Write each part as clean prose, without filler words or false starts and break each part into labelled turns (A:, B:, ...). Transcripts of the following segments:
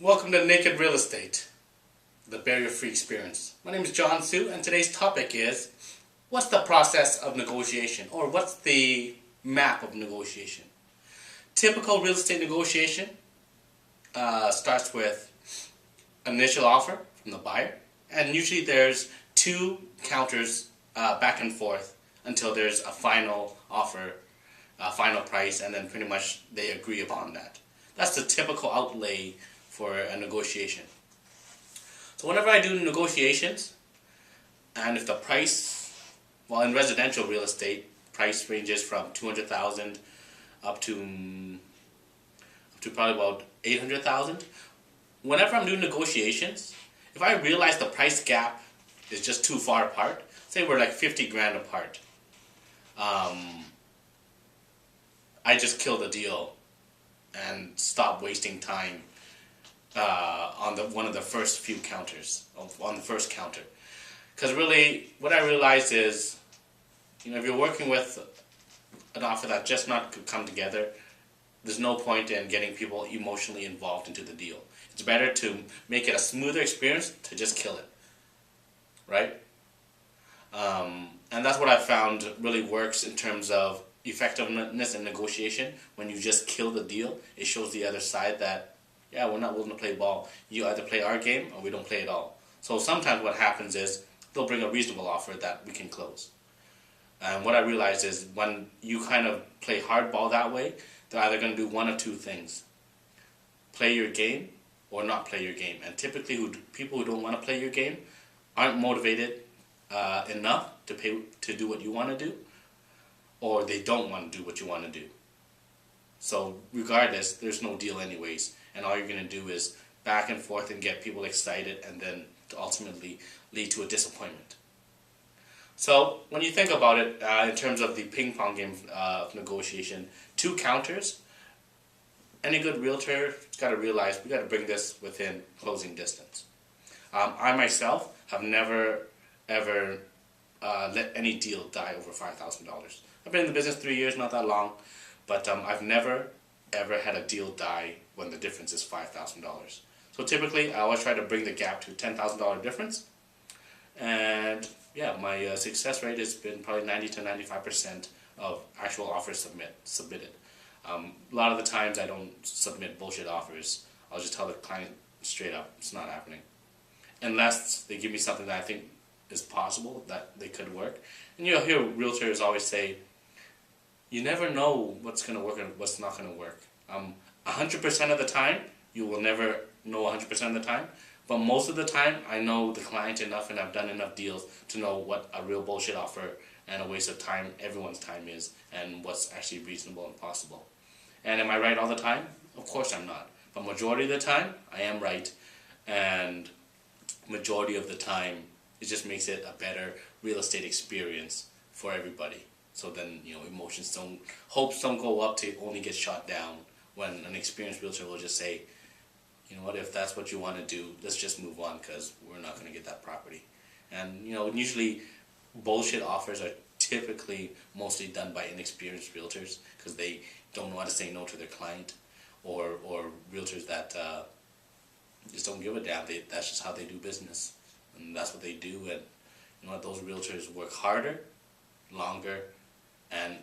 A: Welcome to Naked Real Estate, the barrier-free experience. My name is John Su, and today's topic is, what's the process of negotiation, or what's the map of negotiation? Typical real estate negotiation starts with initial offer from the buyer, and usually there's two counters back and forth until there's a final offer, a final price, and then pretty much they agree upon that. That's the typical outlay for a negotiation. So whenever I do negotiations, and if the price, well, in residential real estate, price ranges from 200,000 up to probably about 800,000. Whenever I'm doing negotiations, if I realize the price gap is just too far apart, say we're like 50 grand apart, I just kill the deal and stop wasting time on one of the first few counters, on the first counter. Because really, what I realized is, if you're working with an offer that just not could come together, there's no point in getting people emotionally involved into the deal. It's better to make it a smoother experience to just kill it, right? And that's what I found really works in terms of effectiveness in negotiation. When you just kill the deal, it shows the other side that, yeah, we're not willing to play ball. You either play our game or we don't play at all. So sometimes what happens is they'll bring a reasonable offer that we can close. And what I realized is when you kind of play hardball that way, they're either going to do one of two things: play your game or not play your game. And typically people who don't want to play your game aren't motivated enough to do what you want to do, or they don't want to do what you want to do. So regardless, there's no deal anyways, and all you're going to do is back and forth and get people excited, and then to ultimately lead to a disappointment. So when you think about it, in terms of the ping pong game of negotiation, two counters, any good realtor has got to realize we got to bring this within closing distance. I myself have never ever let any deal die over $5,000. I've been in the business 3 years, not that long, but I've never ever had a deal die when the difference is $5,000. So typically I always try to bring the gap to $10,000 difference, and yeah, my success rate has been probably 90 to 95% of actual offers submitted. A lot of the times I don't submit bullshit offers. I'll just tell the client straight up, it's not happening. Unless they give me something that I think is possible, that they could work. And you'll hear realtors always say, you never know what's going to work and what's not going to work. 100% of the time, you will never know 100% of the time. But most of the time, I know the client enough and I've done enough deals to know what a real bullshit offer and a waste of time, everyone's time is, and what's actually reasonable and possible. And am I right all the time? Of course I'm not. But majority of the time, I am right. And majority of the time, it just makes it a better real estate experience for everybody. So then, hopes don't go up to only get shot down, when an experienced realtor will just say, you know what, if that's what you want to do, let's just move on because we're not going to get that property. And, usually bullshit offers are typically mostly done by inexperienced realtors because they don't know how to say no to their client, or realtors that just don't give a damn. That's just how they do business. And that's what they do. And those realtors work harder, longer, and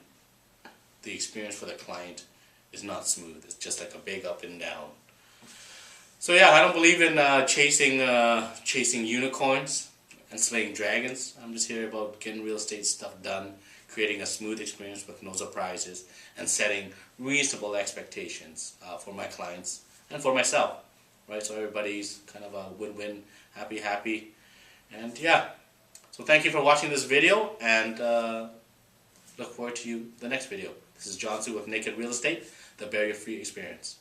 A: the experience for the client is not smooth. It's just like a big up and down. So yeah, I don't believe in chasing unicorns and slaying dragons. I'm just here about getting real estate stuff done, creating a smooth experience with no surprises, and setting reasonable expectations for my clients and for myself. Right, so everybody's kind of a win-win, happy. And yeah, so thank you for watching this video, and look forward to the next video. This is John Su with Naked Real Estate, the barrier-free experience.